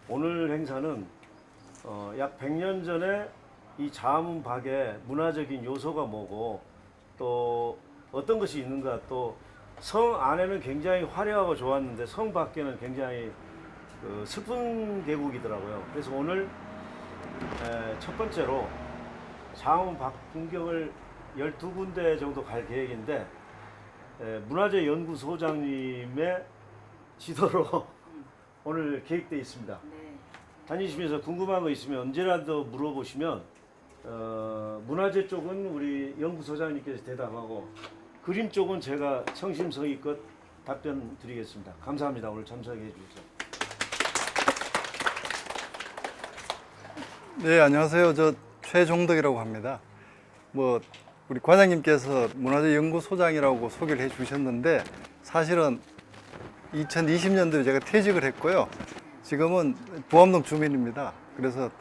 오늘 행사는 약 100년 전에 이 자문박의 문화적인 요소가 뭐고 또 어떤 것이 있는가, 또 성 안에는 굉장히 화려하고 좋았는데 성 밖에는 굉장히 슬픈 계곡이더라고요. 그래서 오늘 첫 번째로 자문박 풍경을 12군데 정도 갈 계획인데 문화재연구소장님의 지도로 오늘 계획되어 있습니다. 다니시면서 궁금한 거 있으면 언제라도 물어보시면 문화재 쪽은 우리 연구소장님께서 대답하고 그림 쪽은 제가 성심성의껏 답변 드리겠습니다. 감사합니다. 오늘 참석해 주셔서. 네, 안녕하세요. 저 최종덕이라고 합니다. 우리 과장님께서 문화재연구소장이라고 소개를 해 주셨는데 사실은 2020년도에 제가 퇴직을 했고요. 지금은 부암동 주민입니다. 그래서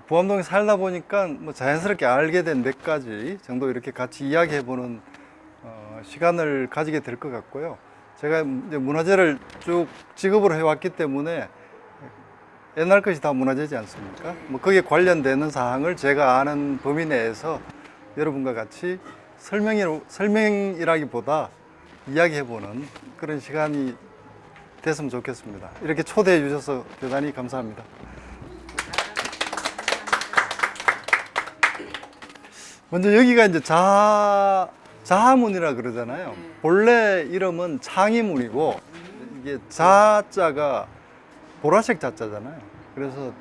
부암동에 살다 보니까 자연스럽게 알게 된 몇 가지 정도 이렇게 같이 이야기해보는 시간을 가지게 될 것 같고요. 제가 이제 문화재를 쭉 직업으로 해왔기 때문에 옛날 것이 다 문화재지 않습니까? 거기에 관련되는 사항을 제가 아는 범위 내에서 여러분과 같이 설명이라기보다 이야기해보는 그런 시간이 됐으면 좋겠습니다. 이렇게 초대해 주셔서 대단히 감사합니다. 먼저 여기가 이제 자하문이라 그러잖아요. 본래 이름은 창의문이고 이게 자자가 보라색 자자잖아요. 그래서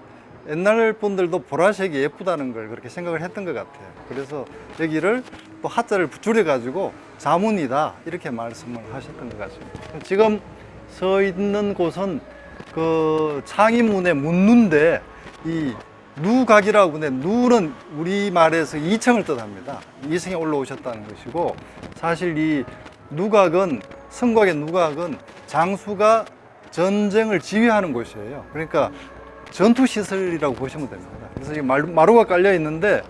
옛날 분들도 보라색이 예쁘다는 걸 그렇게 생각을 했던 것 같아요. 그래서 여기를 또 하자를 줄여 가지고 자문이다 이렇게 말씀을 하셨던 것 같습니다. 지금 서 있는 곳은 그 창의문의 문누인데 이 누각이라고 하는데 누는 우리말에서 2층을 뜻합니다. 2층에 올라오셨다는 것이고 사실 이 누각은 성곽의 누각은 장수가 전쟁을 지휘하는 곳이에요. 그러니까 전투시설이라고 보시면 됩니다. 그래서 이 마루가 깔려 있는데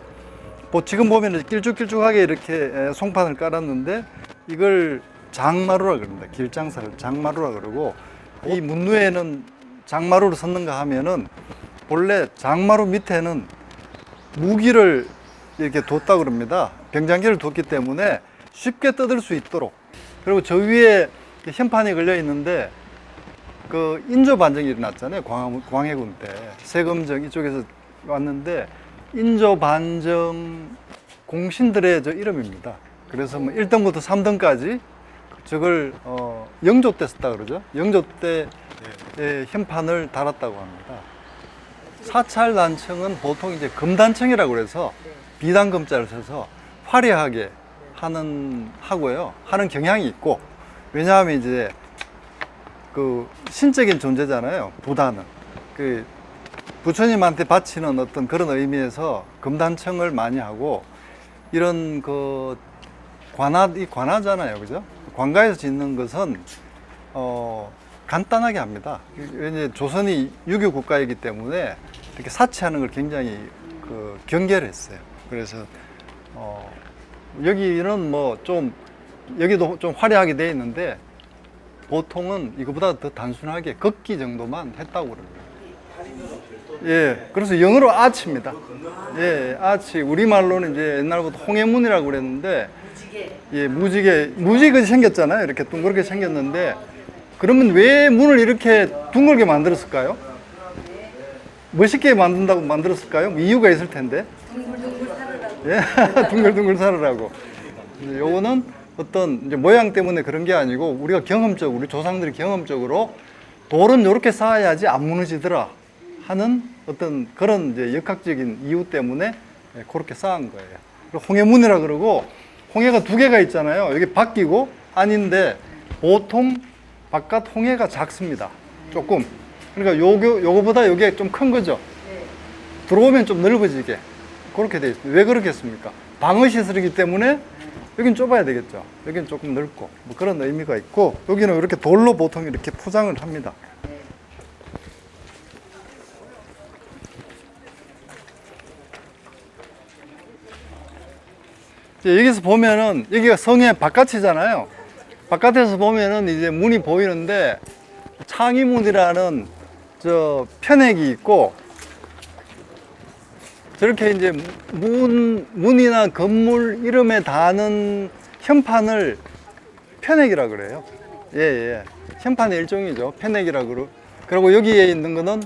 지금 보면 길쭉길쭉하게 이렇게 송판을 깔았는데 이걸 장마루라 그럽니다. 길장사를 장마루라 그러고 이 문루에는 장마루를 섰는가 하면은 본래 장마루 밑에는 무기를 이렇게 뒀다 그럽니다. 병장기를 뒀기 때문에 쉽게 떠들 수 있도록. 그리고 저 위에 현판이 걸려 있는데 그 인조 반정이 일어났잖아요. 광해군 때 세검정 이쪽에서 왔는데 인조 반정 공신들의 저 이름입니다. 그래서 1등부터 3등까지 저걸 영조 때 썼다 그러죠. 영조 때의 현판을 달았다고 합니다. 사찰 단청은 보통 이제 금단청이라고 그래서 비단금자를 써서 화려하게 하고요. 하는 경향이 있고, 왜냐하면 이제 그 신적인 존재잖아요. 부다는 그 부처님한테 바치는 어떤 그런 의미에서 금단청을 많이 하고, 이런 그 관하잖아요, 그죠? 관가에서 짓는 것은 간단하게 합니다. 왜냐면 조선이 유교 국가이기 때문에 이렇게 사치하는 걸 굉장히 경계를 했어요. 그래서 여기는 여기도 좀 화려하게 되어 있는데 보통은 이거보다 더 단순하게 걷기 정도만 했다고 그럽니다. 예, 그래서 영어로 아치입니다. 예, 아치. 우리말로는 이제 옛날부터 홍해문이라고 그랬는데, 예, 무지개 생겼잖아요. 이렇게 둥그렇게 생겼는데, 그러면 왜 문을 이렇게 둥글게 만들었을까요? 멋있게 만든다고 만들었을까요? 이유가 있을 텐데. 둥글둥글 살으라고. 예, 둥글둥글 살으라고. 요거는 어떤 이제 모양 때문에 그런 게 아니고 우리 조상들이 경험적으로 돌은 이렇게 쌓아야지 안 무너지더라 하는 어떤 그런 이제 역학적인 이유 때문에 그렇게 쌓은 거예요. 그리고 홍해문이라 그러고, 홍해가 두 개가 있잖아요. 여기 바뀌고 아닌데 보통 바깥 홍해가 작습니다. 조금. 그러니까 요거보다 요게 좀 큰 거죠. 들어오면 좀 넓어지게 그렇게 돼 있어요. 왜 그렇겠습니까? 방어 시설이기 때문에 여긴 좁아야 되겠죠. 여긴 조금 넓고 그런 의미가 있고, 여기는 이렇게 돌로 보통 이렇게 포장을 합니다. 여기서 보면은 여기가 성의 바깥이잖아요. 바깥에서 보면은 이제 문이 보이는데 창의문이라는 저 편액이 있고 저렇게 이제 문이나 건물 이름에 닿는 현판을 편액이라 그래요. 예, 예. 현판의 일종이죠. 편액이라 그러고 여기에 있는 거는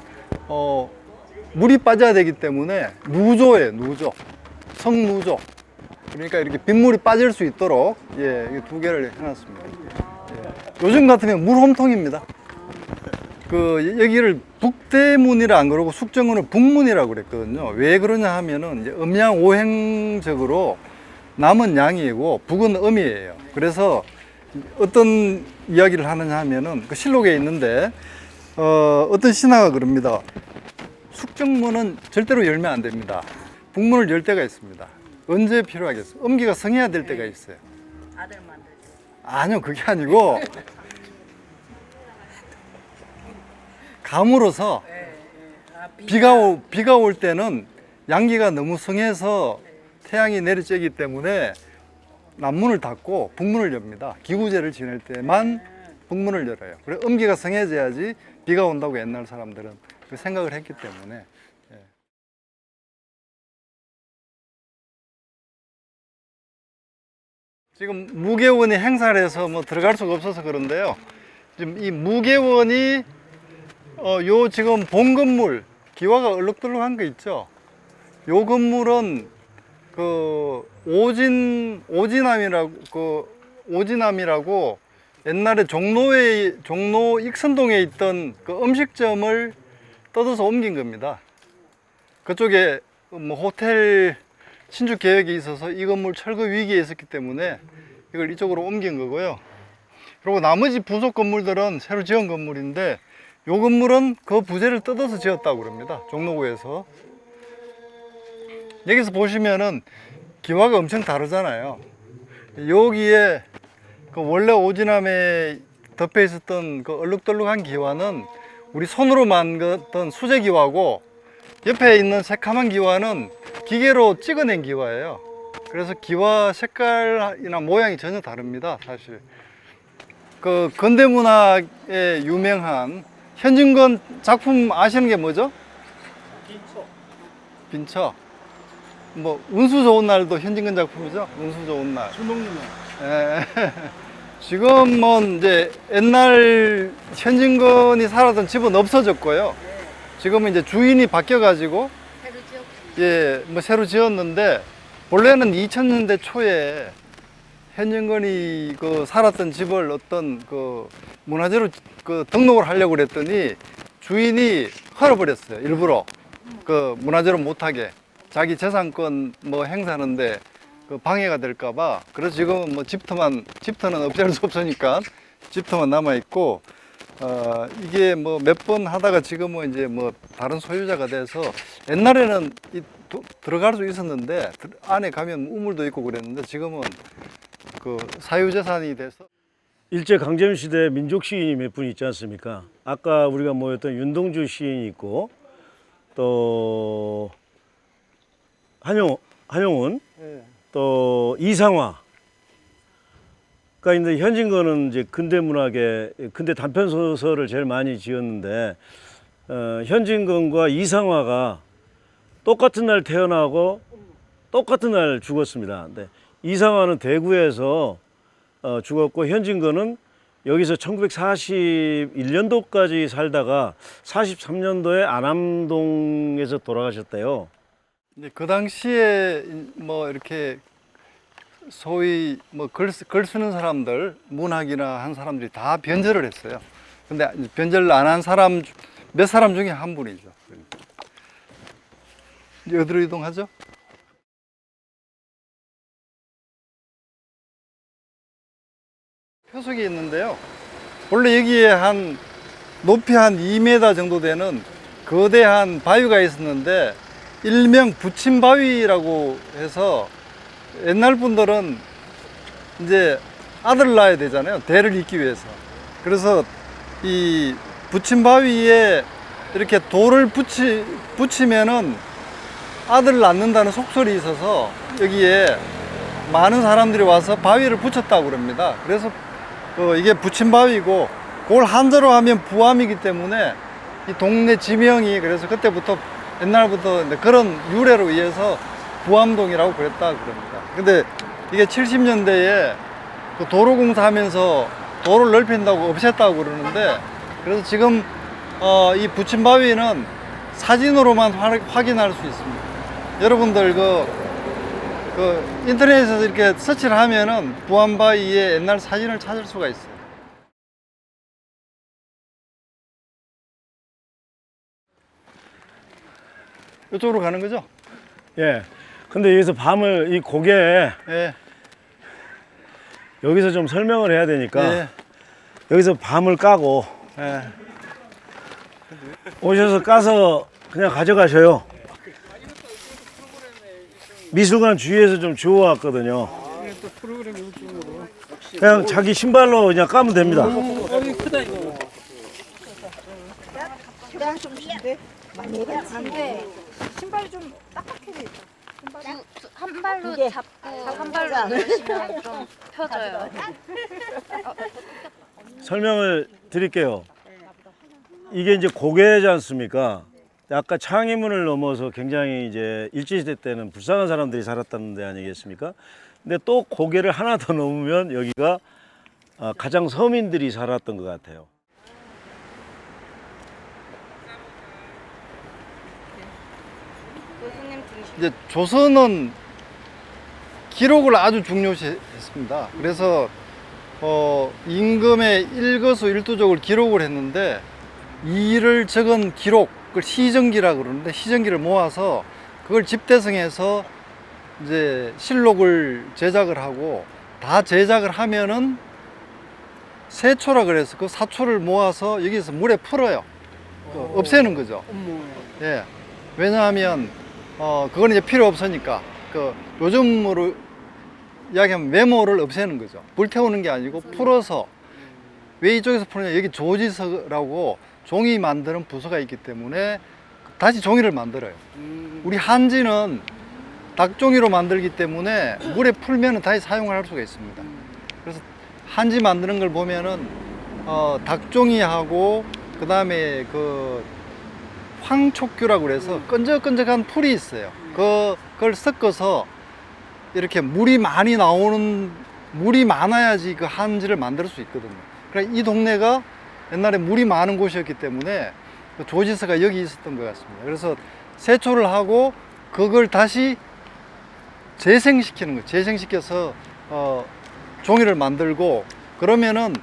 물이 빠져야 되기 때문에 누조예요. 누조. 성누조. 그러니까 이렇게 빗물이 빠질 수 있도록 예, 이 두 개를 해놨습니다. 예. 요즘 같으면 물홈통입니다. 여기를 북대문이라 안 그러고 숙정문을 북문이라고 그랬거든요. 왜 그러냐 하면은 이제 음양 오행적으로 남은 양이고 북은 음이에요. 그래서 어떤 이야기를 하느냐 하면은 그 실록에 있는데 어떤 신하가 그럽니다. 숙정문은 절대로 열면 안 됩니다. 북문을 열 때가 있습니다. 언제 필요하겠어요? 음기가 성해야 될 때가 있어요. 아들 만들 때. 아니요, 그게 아니고 감으로서 비가 올 때는 양기가 너무 성해서 태양이 내리쬐기 때문에 남문을 닫고 북문을 엽니다. 기구제를 지낼 때만 북문을 열어요. 그래 음기가 성해져야지 비가 온다고 옛날 사람들은 그 생각을 했기 때문에. 예. 지금 무계원이 행사를 해서 뭐 들어갈 수가 없어서 그런데요. 지금 이 무계원이 요 지금 본 건물 기와가 얼룩덜룩한 거 있죠. 요 건물은 그 오지남이라고 옛날에 종로 익선동에 있던 그 음식점을 뜯어서 옮긴 겁니다. 그쪽에 뭐 호텔 신축 계획이 있어서 이 건물 철거 위기에 있었기 때문에 이걸 이쪽으로 옮긴 거고요. 그리고 나머지 부속 건물들은 새로 지은 건물인데 요 건물은 그 부재를 뜯어서 지었다고 그럽니다. 종로구에서. 여기서 보시면은 기와가 엄청 다르잖아요. 여기에 그 원래 오지남에 덮여 있었던 그 얼룩덜룩한 기와는 우리 손으로 만든 수제 기와고 옆에 있는 새카만 기와는 기계로 찍어낸 기와예요. 그래서 기와 색깔이나 모양이 전혀 다릅니다, 사실. 그 근대문학에 유명한 현진건 작품 아시는 게 뭐죠? 빈처. 뭐 운수 좋은 날도 현진건 작품이죠. 운수 좋은 날. 술 먹는 날. 예. 지금은 이제 옛날 현진건이 살았던 집은 없어졌고요. 지금은 이제 주인이 바뀌어가지고 새로 지었고. 예, 뭐 새로 지었는데 원래는 2000년대 초에 현진건이 그 살았던 집을 어떤 그 문화재로 그 등록을 하려고 그랬더니 주인이 헐어버렸어요. 일부러 그 문화재로 못하게 자기 재산권 뭐 행사하는데 그 방해가 될까봐. 그래서 지금 뭐 집터는 없앨 수 없으니까 집터만 남아 있고 이게 뭐 몇 번 하다가 지금은 이제 뭐 다른 소유자가 돼서 옛날에는 들어갈 수 있었는데 안에 가면 우물도 있고 그랬는데 지금은 그 사유재산이 돼서. 일제 강점 시대 민족 시인이 몇 분 있지 않습니까? 아까 우리가 모였던 윤동주 시인이 있고 또 한용운 예. 또 이상화가 있는데 현진건은 이제 근대 문학의 근대 단편 소설을 제일 많이 지었는데 현진건과 이상화가 똑같은 날 태어나고 똑같은 날 죽었습니다. 근데 이상화는 대구에서 죽었고 현진건은 여기서 1941년도까지 살다가 43년도에 안암동에서 돌아가셨대요. 이제 그 당시에 뭐 이렇게 소위 뭐 글 쓰는 사람들, 문학이나 한 사람들이 다 변절을 했어요. 근데 변절 안 한 사람 몇 사람 중에 한 분이죠. 이제 어디로 이동하죠? 표석이 있는데요. 원래 여기에 높이 한 2m 정도 되는 거대한 바위가 있었는데 일명 부침바위라고 해서 옛날 분들은 이제 아들을 낳아야 되잖아요. 대를 잇기 위해서. 그래서 이 부침바위에 이렇게 돌을 붙이면은 아들을 낳는다는 속설이 있어서 여기에 많은 사람들이 와서 바위를 붙였다고 그럽니다. 그래서 이게 부침바위고 그걸 한자로 하면 부암이기 때문에 이 동네 지명이 그래서 그때부터 옛날부터 이제 그런 유래로 의해서 부암동이라고 그랬다 그럽니다. 근데 이게 70년대에 그 도로 공사하면서 도로를 넓힌다고 없앴다고 그러는데, 그래서 지금 이 부침바위는 사진으로만 확인할 수 있습니다. 여러분들 그 인터넷에서 이렇게 서치를 하면은 부암바위의 옛날 사진을 찾을 수가 있어요. 이쪽으로 가는 거죠? 예. 근데 여기서 밤을 이 고개 예. 여기서 좀 설명을 해야 되니까 예. 여기서 밤을 까고 예. 오셔서 까서 그냥 가져가셔요. 미술관 주위에서 좀 주워왔거든요. 그냥 자기 신발로 그냥 까면 됩니다. 근데 신발이 좀 딱딱해. 한 발로 잡고 한 발로 넣으시면 좀 펴져요. 설명을 드릴게요. 이게 이제 고개지 않습니까? 아까 창의문을 넘어서 굉장히 이제 일제시대 때는 불쌍한 사람들이 살았다는 데 아니겠습니까? 근데 또 고개를 하나 더 넘으면 여기가 가장 서민들이 살았던 것 같아요. 이제 조선은 기록을 아주 중요시했습니다. 그래서 임금의 일거수일투족을 기록을 했는데, 이를 적은 기록, 그걸 시정기라 그러는데, 시정기를 모아서 그걸 집대성해서 이제 실록을 제작을 하고, 다 제작을 하면은 세초라 그래서 그 사초를 모아서 여기서 물에 풀어요. 없애는 거죠. 예. 왜냐하면 그건 이제 필요 없으니까. 요즘으로 이야기하면 메모를 없애는 거죠. 불태우는 게 아니고 풀어서. 왜 이쪽에서 푸느냐, 여기 조지서라고 종이 만드는 부서가 있기 때문에 다시 종이를 만들어요. 우리 한지는 닭종이로 만들기 때문에 물에 풀면 다시 사용을 할 수가 있습니다. 그래서 한지 만드는 걸 보면은 닭종이하고 그 다음에 그 황촉규라고 그래서 끈적끈적한 풀이 있어요. 그걸 섞어서 이렇게 물이 많아야지 그 한지를 만들 수 있거든요. 그러니까 이 동네가 옛날에 물이 많은 곳이었기 때문에 그 조지서가 여기 있었던 것 같습니다. 그래서 세초를 하고 그걸 다시 재생시키는 거예요. 재생시켜서 종이를 만들고, 그러면은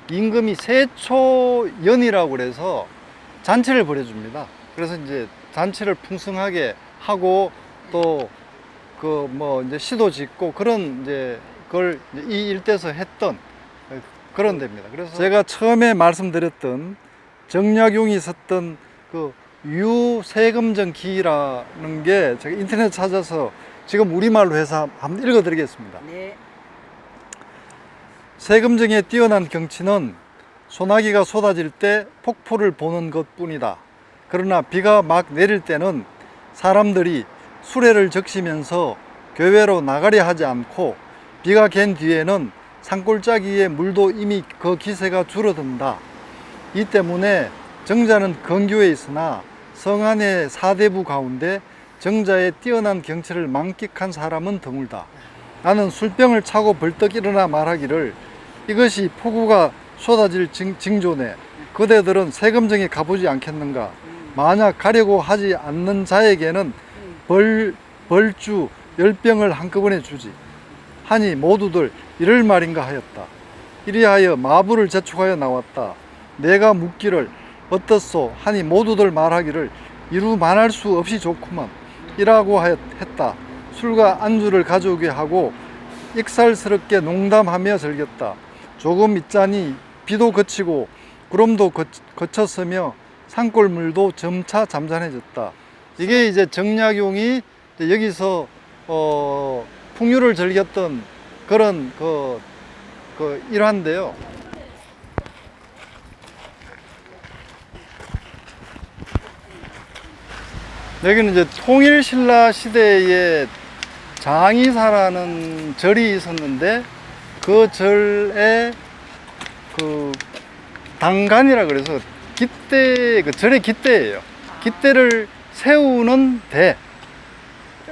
임금이 세초연이라고 그래서 잔치를 벌여줍니다. 그래서 이제 잔치를 풍성하게 하고, 또 이제 시도 짓고, 그런 이제 그걸 이 일대에서 했던 그런 데입니다. 그래서 제가 처음에 말씀드렸던 정약용이 썼던 그 유세금정기라는 게 제가 인터넷 찾아서 지금 우리말로 해서 한번 읽어드리겠습니다. 네. 세금정의 뛰어난 경치는 소나기가 쏟아질 때 폭포를 보는 것뿐이다. 그러나 비가 막 내릴 때는 사람들이 수레를 적시면서 교외로 나가려 하지 않고, 비가 갠 뒤에는 산골짜기의 물도 이미 그 기세가 줄어든다. 이 때문에 정자는 근교에 있으나 성 안의 사대부 가운데 정자의 뛰어난 경치를 만끽한 사람은 드물다. 나는 술병을 차고 벌떡 일어나 말하기를, 이것이 폭우가 쏟아질 징조네. 그대들은 세금정에 가보지 않겠는가? 만약 가려고 하지 않는 자에게는 벌주 10병을 한꺼번에 주지. 하니 모두들 이럴 말인가 하였다. 이리하여 마부를 재촉하여 나왔다. 내가 묻기를 어떻소? 하니 모두들 말하기를 이루 말할 수 없이 좋구만. 이라고 했다. 술과 안주를 가져오게 하고 익살스럽게 농담하며 즐겼다. 조금 있자니 비도 그치고 구름도 그쳤으며 산골물도 점차 잠잠해졌다. 이게 이제 정약용이 여기서 풍류를 즐겼던 그런 그 일화인데요. 여기는 이제 통일신라 시대에 장의사라는 절이 있었는데, 그 절에 그 당간이라 그래서 깃대, 그 절의 깃대예요. 깃대를 세우는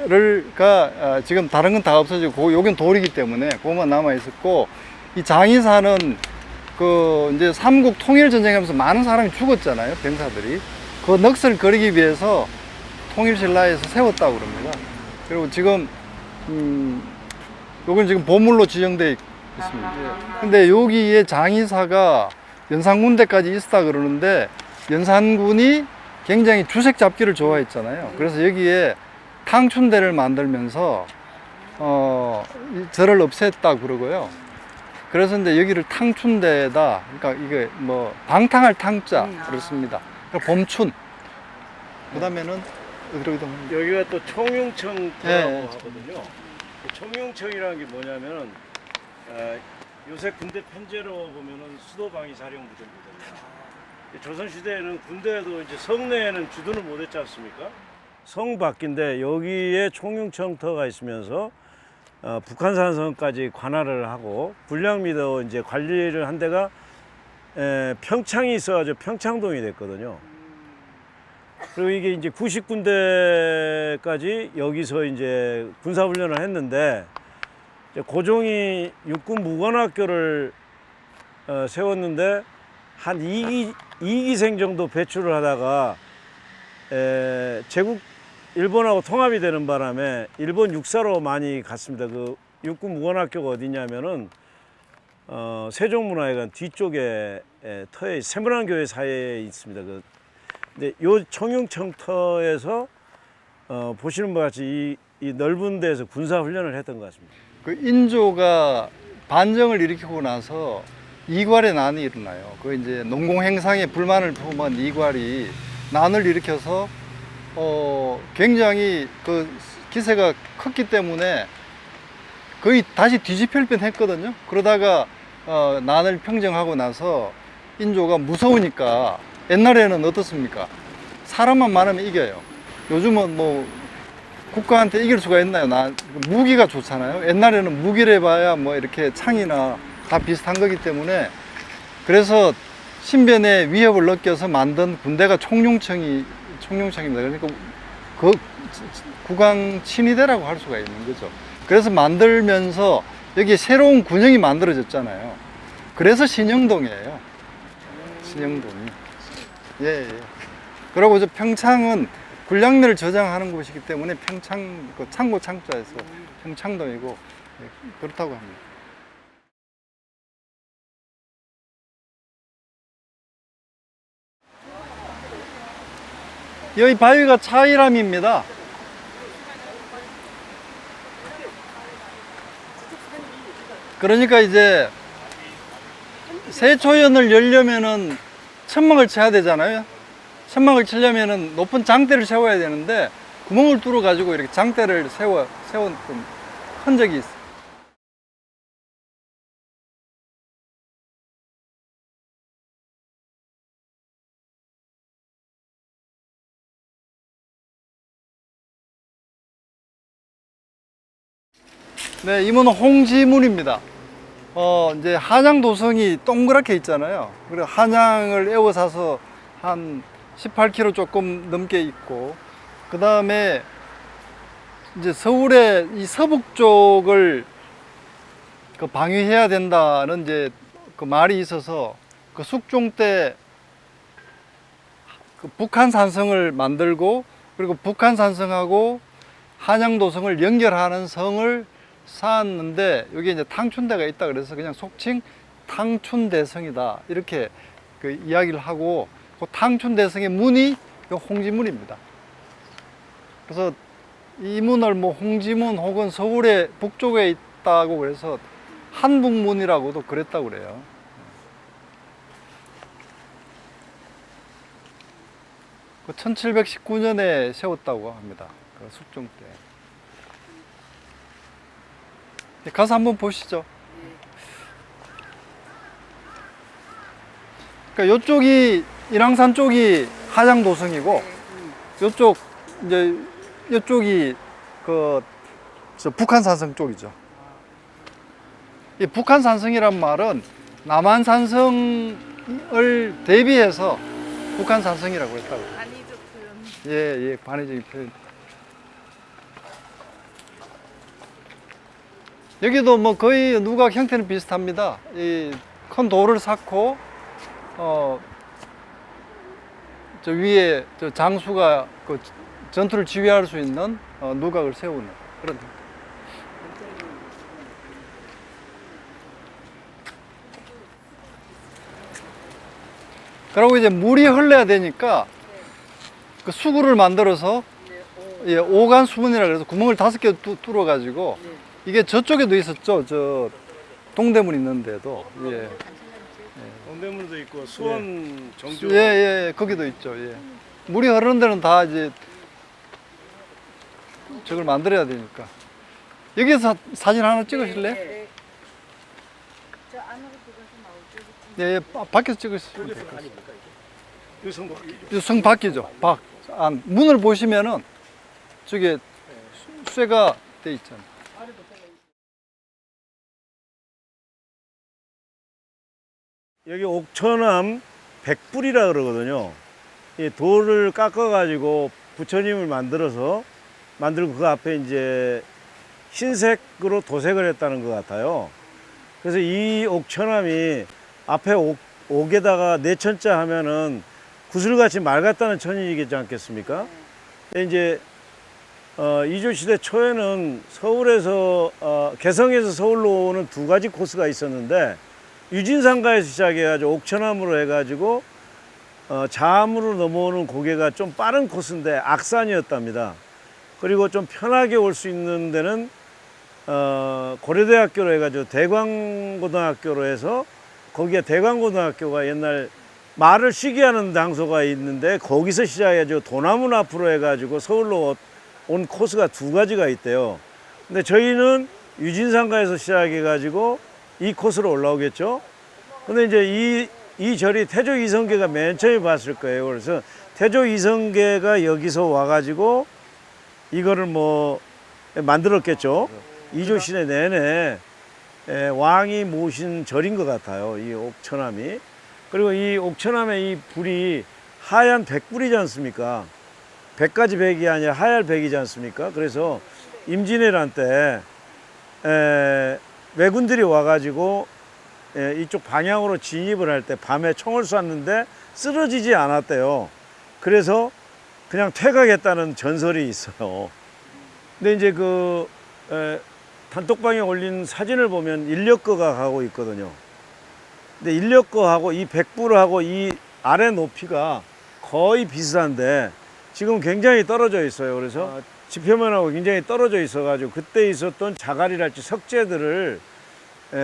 대를가 지금 다른 건 다 없어지고 여긴 돌이기 때문에 그것만 남아 있었고, 이 장의사는 그 이제 삼국 통일 전쟁하면서 많은 사람이 죽었잖아요, 병사들이. 그 넋을 거리기 위해서 통일신라에서 세웠다고 그럽니다. 그리고 지금 요건 지금 보물로 지정되어 있습니다. 근데 여기에 장의사가 연산군대까지 있었다 그러는데, 연산군이 굉장히 주색 잡기를 좋아했잖아요. 그래서 여기에 탕춘대를 만들면서 이 절을 없앴다 그러고요. 그래서 이제 여기를 탕춘대다, 그러니까 이게 뭐 방탕할 탕자 그렇습니다. 범춘. 그다음에는 어디로 가면 여기가 또 총융청터라고 네. 하거든요. 총융청이라는 게 뭐냐면은 요새 군대 편제로 보면은 수도방위 사령부대입니다. 조선시대에는 군대에도 이제 성내에는 주둔을 못했지 않습니까? 성 밖인데 여기에 총융청터가 있으면서 북한산성까지 관할을 하고 불량미도 이제 관리를 한 데가 평창이 있어가지고 평창동이 됐거든요. 그리고 이게 이제 90군데까지 여기서 이제 군사훈련을 했는데, 이제 고종이 육군 무관학교를 세웠는데 한 2기생 정도 배출을 하다가 제국 일본하고 통합이 되는 바람에 일본 육사로 많이 갔습니다. 그 육군 무관학교가 어디냐면은 세종문화회관 뒤쪽에 터에 세문안교회 사이에 있습니다. 근데 요 총융청터에서 보시는 것 같이 이 넓은 데에서 군사 훈련을 했던 것 같습니다. 그 인조가 반정을 일으키고 나서 이괄의 난이 일어나요. 그 이제 농공행상에 불만을 품은 이괄이 난을 일으켜서 굉장히 그 기세가 컸기 때문에 거의 다시 뒤집힐 뻔했거든요. 그러다가 난을 평정하고 나서 인조가 무서우니까, 옛날에는 어떻습니까? 사람만 많으면 이겨요. 요즘은 뭐 국가한테 이길 수가 있나요? 무기가 좋잖아요. 옛날에는 무기를 해봐야 뭐 이렇게 창이나 다 비슷한 거기 때문에, 그래서 신변의 위협을 느껴서 만든 군대가 총융청입니다. 그러니까 그 국왕 친위대라고 할 수가 있는 거죠. 그래서 만들면서 여기 새로운 군영이 만들어졌잖아요. 그래서 신영동이에요. 신영동이. 예, 예. 그리고 이제 평창은 군량미를 저장하는 곳이기 때문에 평창, 그 창고 창자에서 평창동이고, 예, 그렇다고 합니다. 여기 바위가 차이람입니다. 그러니까 이제 세초연을 열려면은 천막을 쳐야 되잖아요. 천막을 치려면은 높은 장대를 세워야 되는데, 구멍을 뚫어 가지고 이렇게 장대를 세웠던 흔적이 있어요. 네, 이 문은 홍지문입니다. 이제 한양 도성이 동그랗게 있잖아요. 그리고 한양을 에워싸서 한 18km 조금 넘게 있고, 그 다음에 이제 서울의 이 서북 쪽을 그 방위해야 된다는 이제 그 말이 있어서, 그 숙종 때 그 북한 산성을 만들고, 그리고 북한 산성하고 한양 도성을 연결하는 성을 쌓았는데, 여기 이제 탕춘대가 있다 그래서 그냥 속칭 탕춘대성이다 이렇게 그 이야기를 하고, 그 탕춘대성의 문이 요 홍지문입니다. 그래서 이 문을 뭐 홍지문 혹은 서울의 북쪽에 있다고 그래서 한북문이라고도 그랬다고 그래요. 그 1719년에 세웠다고 합니다. 그 숙종 때. 가서 한번 보시죠. 그러니까 이쪽이 인왕산 쪽이 한양도성이고, 이쪽 이제 이쪽이 저 북한산성 쪽이죠. 이 북한산성이란 말은 남한산성을 대비해서 북한 산성이라고 했다고. 안희적 표현. 예, 예, 반의적인 표현. 여기도 뭐 거의 누각 형태는 비슷합니다. 이 큰 돌을 쌓고, 저 위에 저 장수가 그 전투를 지휘할 수 있는 누각을 세우는 그런. 그리고 이제 물이 흘러야 되니까 그 수구를 만들어서 예, 오간 수문이라 그래서 구멍을 5개 뚫어 가지고 이게 저쪽에도 있었죠. 저 동대문 있는데도 예. 동대문도 있고 수원 정주. 예, 예, 거기도 있죠. 예. 물이 흐르는 데는 다 이제 저걸 만들어야 되니까. 여기서 사진 하나 찍으실래요? 저 안으로 들어가서 나오죠. 예, 예, 밖에서 찍으시면 돼요. 유성복. 성 밖이죠. 밖. 안. 문을 보시면은 저게 쇠가 돼 있잖아요. 여기 옥천암 백불이라 그러거든요. 이 돌을 깎아가지고 부처님을 만들고 그 앞에 이제 흰색으로 도색을 했다는 것 같아요. 그래서 이 옥천암이 앞에 옥에다가 내천자 하면은 구슬같이 맑았다는 천이겠지 않겠습니까? 근데 이제 이조시대 초에는 서울에서 개성에서 서울로 오는 2가지 코스가 있었는데 유진상가에서 시작해가지고 옥천암으로 해가지고 자암으로 넘어오는 고개가 좀 빠른 코스인데 악산이었답니다. 그리고 좀 편하게 올 수 있는 데는 고려대학교로 해가지고 대광고등학교로 해서 거기에 대광고등학교가 옛날 말을 쉬게 하는 장소가 있는데 거기서 시작해가지고 도남문 앞으로 해가지고 서울로 온 코스가 2가지가 있대요. 근데 저희는 유진상가에서 시작해가지고 이 코스로 올라오겠죠. 근데 이제 이 절이 태조 이성계가 맨 처음에 봤을 거예요. 그래서 태조 이성계가 여기서 와가지고 이거를 뭐 만들었겠죠. 이조시대 내내 왕이 모신 절인 것 같아요. 이 옥천암이. 그리고 이 옥천암의 이 불이 하얀 백불이지 않습니까? 100가지 백이 아니라 하얀 백이지 않습니까? 그래서 임진왜란 때 왜군들이 와가지고 이쪽 방향으로 진입을 할 때 밤에 총을 쐈는데 쓰러지지 않았대요. 그래서 그냥 퇴각했다는 전설이 있어요. 근데 이제 그 단톡방에 올린 사진을 보면 인력거가 가고 있거든요. 근데 인력거하고 이 백불하고 이 아래 높이가 거의 비슷한데 지금 굉장히 떨어져 있어요. 그래서 지표면하고 굉장히 떨어져 있어가지고 그때 있었던 자갈이랄지 석재들을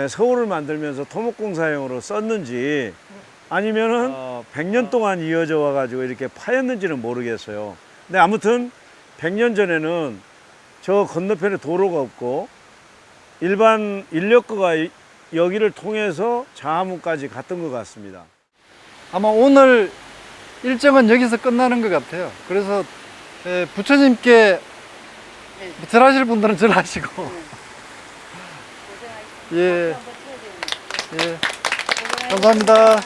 서울을 만들면서 토목공사용으로 썼는지 아니면은 100년 동안 이어져 와가지고 이렇게 파였는지는 모르겠어요. 근데 아무튼 100년 전에는 저 건너편에 도로가 없고 일반 인력거가 여기를 통해서 자하문까지 갔던 것 같습니다. 아마 오늘 일정은 여기서 끝나는 것 같아요. 그래서 부처님께 절하실 분들은 절하시고 예, 예, 감사합니다.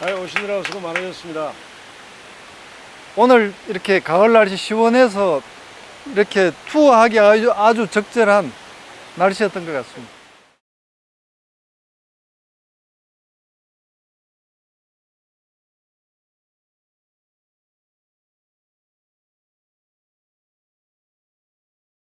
예. 오시느라고 수고 많으셨습니다. 오늘 이렇게 가을 날씨 시원해서 이렇게 투어하기 아주 적절한 날씨였던 것 같습니다.